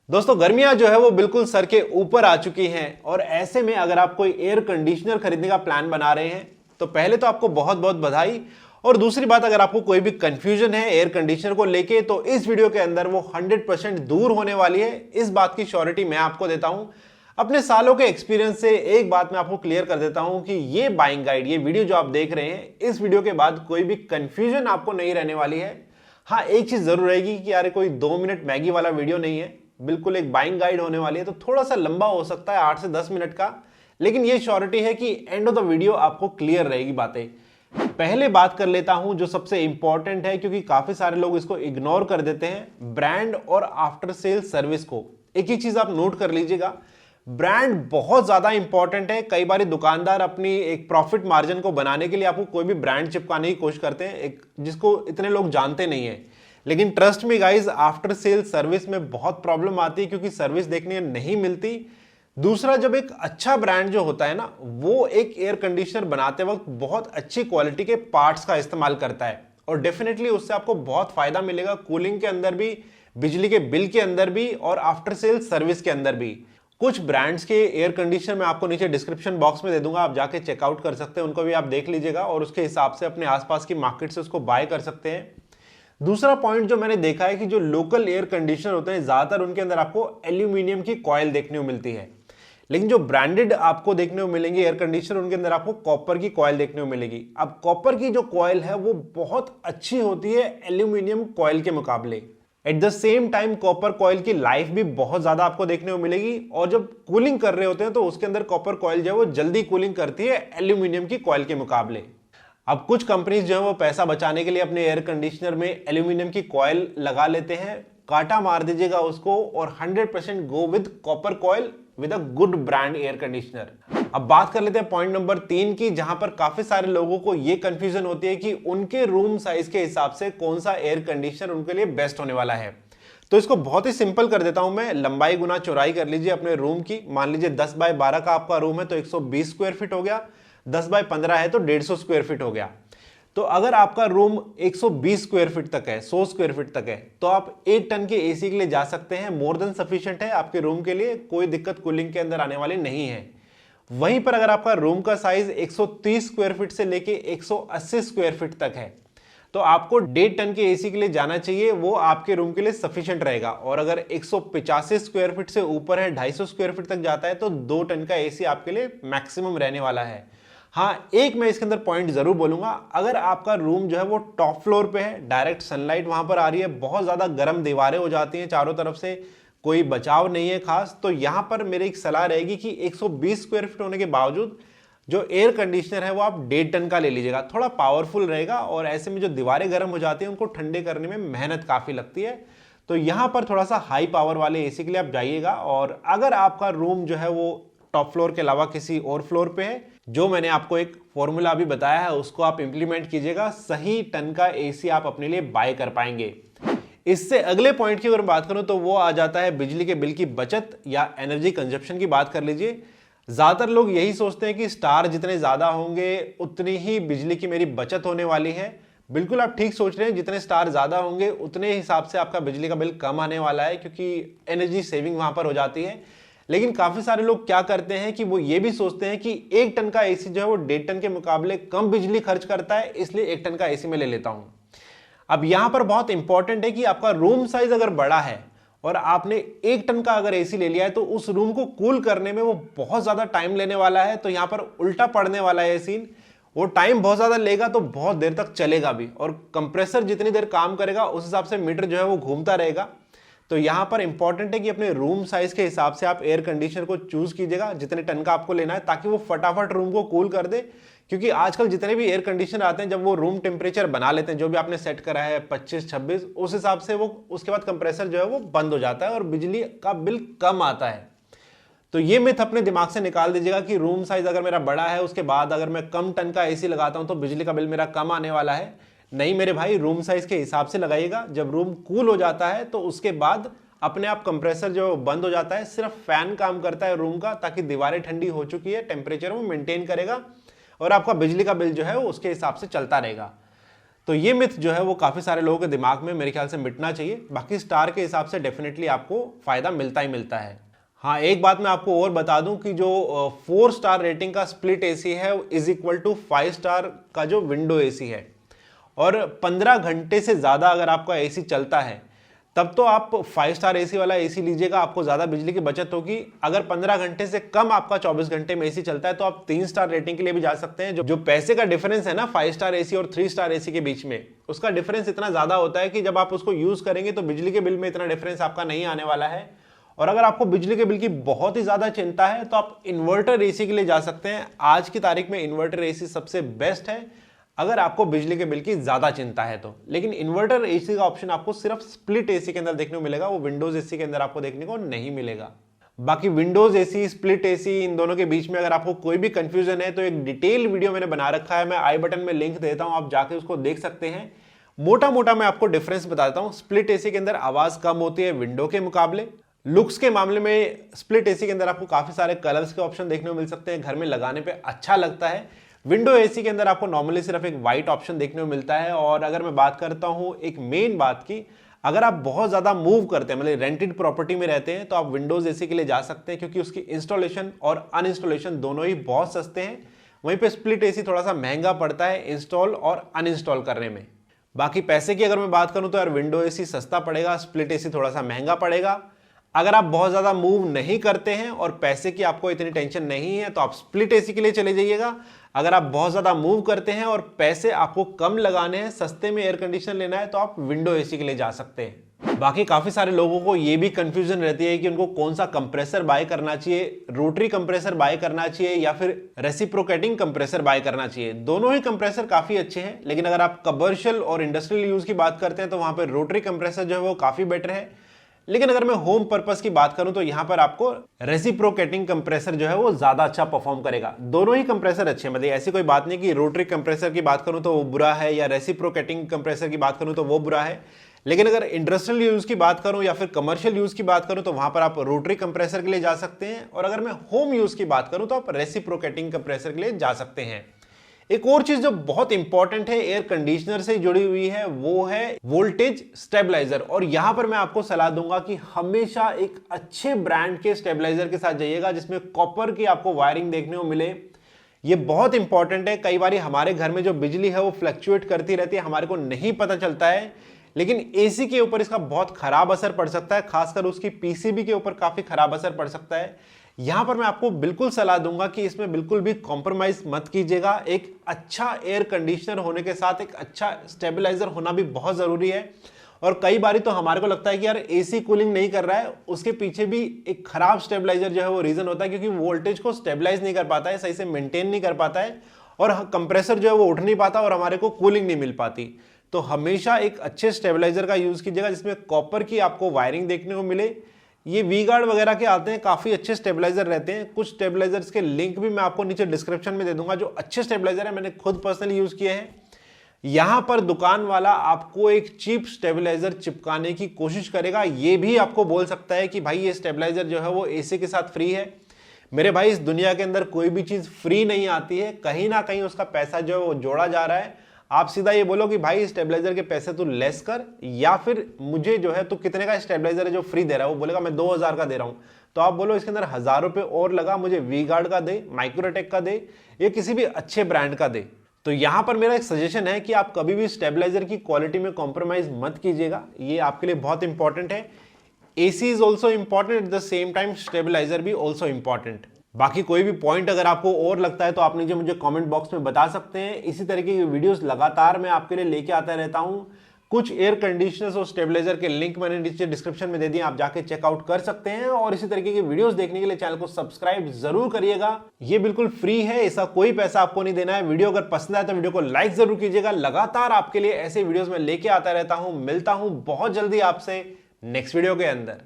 दोस्तों गर्मियां जो है वो बिल्कुल सर के ऊपर आ चुकी हैं और ऐसे में अगर आप कोई एयर कंडीशनर खरीदने का प्लान बना रहे हैं तो पहले तो आपको बहुत बहुत बधाई। और दूसरी बात, अगर आपको कोई भी कंफ्यूजन है एयर कंडीशनर को लेके तो इस वीडियो के अंदर वो 100% दूर होने वाली है। इस बात की श्योरिटी मैं आपको देता हूं। अपने सालों के एक्सपीरियंस से एक बात मैं आपको क्लियर कर देता हूं कि ये बाइंग गाइड, ये वीडियो जो आप देख रहे हैं, इस वीडियो के बाद कोई भी कंफ्यूजन आपको नहीं रहने वाली है। हाँ, एक चीज जरूर रहेगी कि यार कोई 2 मिनट मैगी वाला वीडियो नहीं है, बिल्कुल एक बाइंग गाइड होने वाली है। तो थोड़ा सा लंबा हो सकता है, 8 से 10 मिनट का, लेकिन ये श्योरिटी है कि एंड ऑफ द वीडियो आपको क्लियर रहेगी बातें। पहले बात कर लेता हूं जो सबसे इंपॉर्टेंट है, क्योंकि काफी सारे लोग इसको इग्नोर कर देते हैं, ब्रांड और आफ्टर सेल सर्विस को। एक ही चीज आप नोट कर लीजिएगा, ब्रांड बहुत ज्यादा इंपॉर्टेंट है। कई बार दुकानदार अपनी एक प्रॉफिट मार्जिन को बनाने के लिए आपको कोई भी ब्रांड चिपकाने की कोशिश करते हैं, एक जिसको इतने लोग जानते नहीं है। लेकिन trust me guys, after sale service में बहुत प्रॉब्लम आती है क्योंकि सर्विस देखने नहीं मिलती। दूसरा, जब एक अच्छा ब्रांड जो होता है ना, वो एक एयर कंडीशनर बनाते वक्त बहुत अच्छी क्वालिटी के पार्ट्स का इस्तेमाल करता है और डेफिनेटली उससे आपको बहुत फायदा मिलेगा, कूलिंग के अंदर भी, बिजली के बिल के अंदर भी और आफ्टर सेल सर्विस के अंदर भी। कुछ ब्रांड्स के एयर कंडीशनर मैं आपको नीचे डिस्क्रिप्शन बॉक्स में दे दूंगा, आप जाके चेकआउट कर सकते हैं, उनको भी आप देख लीजिएगा और उसके हिसाब से अपने आसपास की मार्केट से उसको बाय कर सकते हैं। दूसरा पॉइंट जो मैंने देखा है कि जो लोकल एयर कंडीशनर होते हैं, ज्यादातर उनके अंदर आपको एल्यूमिनियम की कॉइल देखने को मिलती है, लेकिन जो ब्रांडेड आपको देखने को मिलेंगे एयर कंडीशनर, उनके अंदर आपको कॉपर की कॉइल देखने को मिलेगी। अब कॉपर की जो कॉइल है वो बहुत अच्छी होती है एल्यूमिनियम कॉइल के मुकाबले। Eight the same time copper coil की लाइफ भी बहुत ज्यादा आपको देखने को मिलेगी और जब कूलिंग कर रहे होते हैं तो उसके अंदर कॉपर कॉइल जो है वो जल्दी कूलिंग करती है एल्यूमिनियम की कॉइल के मुकाबले। अब कुछ कंपनीज जो है वो पैसा बचाने के लिए अपने एयर कंडीशनर में एल्यूमिनियम की कॉइल लगा लेते हैं, काटा मार दीजिएगा उसको और 100% go with copper coil with a good brand air conditioner. अब बात कर लेते हैं पॉइंट नंबर 3 की, जहां पर काफी सारे लोगों को यह कंफ्यूजन होती है कि उनके रूम साइज के हिसाब से कौन सा एयर कंडीशनर उनके लिए बेस्ट होने वाला है। तो इसको बहुत ही सिंपल कर देता हूं मैं, लंबाई गुना चौड़ाई कर लीजिए अपने रूम की। मान लीजिए 10 बाय 12 का आपका रूम है तो 120 स्क्वायर फीट हो गया, 10 बाय 15 है तो 150 स्क्वायर फीट हो गया। तो अगर आपका रूम 120 स्क्वायर फीट तक है, 100 स्क्वायर फीट तक है, तो आप 1 टन के एसी के लिए जा सकते हैं, मोर देन सफिशिएंट है आपके रूम के लिए, कोई दिक्कत कूलिंग के अंदर आने वाली नहीं है। वहीं पर अगर आपका रूम का साइज 130 स्क्वायर फीट से लेके 180 स्क्वायर फीट तक है तो आपको 1.5 टन के एसी के लिए जाना चाहिए, वो आपके रूम के लिए सफिशिएंट रहेगा। और अगर 185 स्क्वायर फीट से ऊपर है, 250 स्क्वायर फीट तक जाता है, तो 2 टन का एसी आपके लिए मैक्सिमम रहने वाला है। हाँ, एक मैं इसके अंदर पॉइंट जरूर बोलूंगा, अगर आपका रूम जो है वो टॉप फ्लोर पे है, डायरेक्ट सनलाइट वहां पर आ रही है, बहुत ज्यादा गर्म दीवारें हो जाती हैं चारों तरफ से, कोई बचाव नहीं है खास, तो यहां पर मेरी एक सलाह रहेगी कि 120 स्क्वायर फीट होने के बावजूद जो एयर कंडीशनर है वो आप 1.5 टन का ले लीजिएगा, थोड़ा पावरफुल रहेगा और ऐसे में जो दीवारें गर्म हो जाती हैं उनको ठंडे करने में मेहनत काफी लगती है। तो यहां पर थोड़ा सा हाई पावर वाले एसी के लिए आप जाइएगा। और अगर आपका रूम जो है वो टॉप फ्लोर के अलावा किसी और फ्लोर पे है, जो मैंने आपको एक फॉर्मूला अभी बताया है उसको आप इंप्लीमेंट कीजिएगा, सही टन का एसी आप अपने लिए बाय कर पाएंगे। इससे अगले पॉइंट की अगर बात करूं तो वो आ जाता है बिजली के बिल की बचत या एनर्जी कंजप्शन की बात कर लीजिए। ज्यादातर लोग यही सोचते हैं कि स्टार जितने ज्यादा होंगे उतनी ही बिजली की मेरी बचत होने वाली है। बिल्कुल आप ठीक सोच रहे हैं, जितने स्टार ज्यादा होंगे उतने हिसाब से आपका बिजली का बिल कम आने वाला है, क्योंकि एनर्जी सेविंग वहां पर हो जाती है। लेकिन काफी सारे लोग क्या करते हैं कि वो ये भी सोचते हैं कि 1 टन का एसी जो है वो 1.5 टन के मुकाबले कम बिजली खर्च करता है, इसलिए 1 टन का एसी में ले लेता हूं। अब यहां पर बहुत इंपॉर्टेंट है कि आपका रूम साइज अगर बड़ा है और आपने 1 टन का अगर एसी ले लिया है तो उस रूम को कूल करने में वो बहुत ज्यादा टाइम लेने वाला है। तो यहां पर उल्टा पड़ने वाला है सीन, वो टाइम बहुत ज्यादा लेगा तो बहुत देर तक चलेगा भी, और कंप्रेसर जितनी देर काम करेगा उस हिसाब से मीटर जो है वो घूमता रहेगा। तो यहां पर इंपॉर्टेंट है कि अपने रूम साइज के हिसाब से आप एयर कंडीशनर को चूज कीजिएगा जितने टन का आपको लेना है, ताकि वो फटाफट रूम को कूल कर दे। क्योंकि आजकल जितने भी एयर कंडीशनर आते हैं, जब वो रूम टेम्परेचर बना लेते हैं जो भी आपने सेट करा है 25-26, उस हिसाब से वो उसके बाद कंप्रेसर जो है वो बंद हो जाता है और बिजली का बिल कम आता है। तो ये मिथ अपने दिमाग से निकाल दीजिएगा कि रूम साइज अगर मेरा बड़ा है उसके बाद अगर मैं कम टन का एसी लगाता हूं तो बिजली का बिल मेरा कम आने वाला है। नहीं मेरे भाई, रूम साइज के हिसाब से लगाइएगा। जब रूम कूल हो जाता है तो उसके बाद अपने आप कंप्रेसर जो बंद हो जाता है, सिर्फ फैन काम करता है रूम का, ताकि दीवारें ठंडी हो चुकी है, टेम्परेचर वो मेंटेन करेगा और आपका बिजली का बिल जो है वो उसके हिसाब से चलता रहेगा। तो ये मिथ जो है वो काफी सारे लोगों के दिमाग में मेरे ख्याल से मिटना चाहिए। बाकी स्टार के हिसाब से डेफिनेटली आपको फायदा मिलता ही मिलता है। हाँ, एक बात मैं आपको और बता दूं कि जो 4 स्टार रेटिंग का स्प्लिट एसी है इज इक्वल टू 5 स्टार का जो विंडो एसी है। और 15 घंटे से ज्यादा अगर आपका एसी चलता है तब तो आप 5 स्टार एसी वाला एसी लीजिएगा, आपको ज्यादा बिजली की बचत होगी। अगर 15 घंटे से कम आपका 24 घंटे में एसी चलता है तो आप 3 स्टार रेटिंग के लिए भी जा सकते हैं। जो पैसे का डिफरेंस है ना 5 स्टार एसी और 3 स्टार एसी के बीच में, उसका डिफरेंस इतना ज्यादा होता है कि जब आप उसको यूज करेंगे तो बिजली के बिल में इतना डिफरेंस आपका नहीं आने वाला है। और अगर आपको बिजली के बिल की बहुत ही ज्यादा चिंता है तो आप इन्वर्टर एसी के लिए जा सकते हैं। आज की तारीख में इन्वर्टर एसी सबसे बेस्ट है अगर आपको बिजली के बिल की ज्यादा चिंता है तो। लेकिन इन्वर्टर एसी का ऑप्शन आपको सिर्फ स्प्लिट एसी के अंदर देखने को मिलेगा, वो विंडोज एसी के अंदर आपको देखने को नहीं मिलेगा। बाकी विंडोज एसी, स्प्लिट एसी, इन दोनों के बीच में अगर आपको कोई भी कंफ्यूजन है तो एक डिटेल वीडियो मैंने बना रखा है, मैं आई बटन में लिंक देता हूं, आप जाके उसको देख सकते हैं। मोटा मोटा मैं आपको डिफरेंस बताता हूं। स्प्लिट एसी के अंदर आवाज कम होती है विंडो के मुकाबले। लुक्स के मामले में स्प्लिट एसी के अंदर आपको काफी सारे कलर्स के ऑप्शन देखने को मिल सकते हैं, घर में लगाने पे अच्छा लगता है। विंडो एसी के अंदर आपको नॉर्मली सिर्फ एक वाइट ऑप्शन देखने को मिलता है। और अगर मैं बात करता हूं एक मेन बात की, अगर आप बहुत ज्यादा मूव करते हैं, मतलब रेंटेड प्रॉपर्टी में रहते हैं, तो आप विंडोज एसी के लिए जा सकते हैं क्योंकि उसकी इंस्टॉलेशन और अनइंस्टॉलेशन दोनों ही बहुत सस्ते हैं। वहीं पे स्प्लिट एसी थोड़ा सा महंगा पड़ता है इंस्टॉल और अनइंस्टॉल करने में। बाकी पैसे की अगर मैं बात करूं तो यार विंडो एसी सस्ता पड़ेगा, स्प्लिट एसी थोड़ा सा महंगा पड़ेगा। अगर आप बहुत ज्यादा मूव नहीं करते हैं और पैसे की आपको इतनी टेंशन नहीं है तो आप स्प्लिट एसी के लिए चले जाइएगा। अगर आप बहुत ज्यादा मूव करते हैं और पैसे आपको कम लगाने हैं, सस्ते में एयर कंडीशनर लेना है, तो आप विंडो एसी के लिए जा सकते हैं। बाकी काफी सारे लोगों को यह भी कंफ्यूजन रहती है कि उनको कौन सा कंप्रेसर बाय करना चाहिए, रोटरी कंप्रेसर बाय करना चाहिए या फिर रेसिप्रोकेटिंग कंप्रेसर बाय करना चाहिए। दोनों ही कंप्रेसर काफी अच्छे हैं, लेकिन अगर आप कमर्शियल और इंडस्ट्रियल यूज की बात करते हैं तो वहां पर रोटरी कंप्रेसर जो है वो काफी बेटर है। लेकिन अगर मैं होम पर्पस की बात करूं तो यहां पर आपको रेसिप्रोकेटिंग कंप्रेसर जो है वो ज्यादा अच्छा परफॉर्म करेगा। दोनों ही कंप्रेसर अच्छे हैं, मतलब ऐसी कोई बात नहीं कि रोटरी कंप्रेसर की बात करूं तो वो बुरा है या रेसिप्रोकेटिंग कंप्रेसर की बात करूं तो वो बुरा है। लेकिन अगर इंडस्ट्रियल यूज की बात करूं या फिर कमर्शियल यूज की बात करूं तो वहां पर आप रोटरी कंप्रेसर के लिए जा सकते हैं। और अगर मैं होम यूज की बात करूं तो आप रेसिप्रोकेटिंग कंप्रेसर के लिए जा सकते हैं। एक और चीज जो बहुत इंपॉर्टेंट है एयर कंडीशनर से जुड़ी हुई है वो है वोल्टेज स्टेबलाइजर। और यहां पर मैं आपको सलाह दूंगा कि हमेशा एक अच्छे ब्रांड के स्टेबलाइजर के साथ जाइएगा जिसमें कॉपर की आपको वायरिंग देखने को मिले। ये बहुत इंपॉर्टेंट है। कई बार हमारे घर में जो बिजली है वो फ्लक्चुएट करती रहती है, हमारे को नहीं पता चलता है, लेकिन एसी के ऊपर इसका बहुत खराब असर पड़ सकता है, खासकर उसकी पीसीबी के ऊपर काफी खराब असर पड़ सकता है। यहां पर मैं आपको बिल्कुल सलाह दूंगा कि इसमें बिल्कुल भी कॉम्प्रोमाइज मत कीजिएगा। एक अच्छा एयर कंडीशनर होने के साथ एक अच्छा स्टेबलाइजर होना भी बहुत जरूरी है। और कई बार तो हमारे को लगता है कि यार एसी कूलिंग नहीं कर रहा है, उसके पीछे भी एक खराब स्टेबलाइजर जो है वो रीजन होता है, क्योंकि वोल्टेज को स्टेबलाइज नहीं कर पाता है, सही से मेंटेन नहीं कर पाता है और कंप्रेसर जो है वो उठ नहीं पाता और हमारे को कूलिंग नहीं मिल पाती। तो हमेशा एक अच्छे स्टेबलाइजर का यूज कीजिएगा जिसमें कॉपर की आपको वायरिंग देखने को मिले। ये वी गार्ड वगैरह के आते हैं, काफी अच्छे स्टेबलाइजर रहते हैं। कुछ स्टेबलाइजर्स के लिंक भी मैं आपको नीचे डिस्क्रिप्शन में दे दूंगा जो अच्छे स्टेबलाइजर है, मैंने खुद पर्सनली यूज किए हैं। यहां पर दुकान वाला आपको एक चीप स्टेबलाइजर चिपकाने की कोशिश करेगा, ये भी आपको बोल सकता है कि भाई ये स्टेबलाइजर जो है वो एसी के साथ फ्री है। मेरे भाई इस दुनिया के अंदर कोई भी चीज फ्री नहीं आती है, कहीं ना कहीं उसका पैसा जो है वो जोड़ा जा रहा है। आप सीधा ये बोलो कि भाई स्टेबलाइजर के पैसे तू लेस कर, या फिर मुझे जो है तू कितने का स्टेबलाइजर है जो फ्री दे रहा है, वो बोलेगा मैं 2000 का दे रहा हूं, तो आप बोलो इसके अंदर 1000 रुपए और लगा, मुझे वी गार्ड का दे, माइक्रोटेक का दे, या किसी भी अच्छे ब्रांड का दे। तो यहां पर मेरा एक सजेशन है कि आप कभी भी स्टेबलाइजर की क्वालिटी में कॉम्प्रोमाइज मत कीजिएगा, ये आपके लिए बहुत इंपॉर्टेंट है। AC is also important, at the same time stabiliser भी ऑल्सो इंपॉर्टेंट। बाकी कोई भी पॉइंट अगर आपको और लगता है तो आप नीचे मुझे कमेंट बॉक्स में बता सकते हैं। इसी तरीके की वीडियोस लगातार मैं आपके लिए लेके आता रहता हूं। कुछ एयर कंडीशनर्स और स्टेबलाइजर के लिंक मैंने नीचे डिस्क्रिप्शन में दे दिए, आप जाके चेकआउट कर सकते हैं। और इसी तरीके की वीडियोस देखने के लिए चैनल को सब्सक्राइब जरूर करिएगा, ये बिल्कुल फ्री है, इसका कोई पैसा आपको नहीं देना है। वीडियो अगर पसंद आए तो वीडियो को लाइक जरूर कीजिएगा। लगातार आपके लिए ऐसे वीडियोस में लेके आता रहता हूं। मिलता हूं बहुत जल्दी आपसे नेक्स्ट वीडियो के अंदर।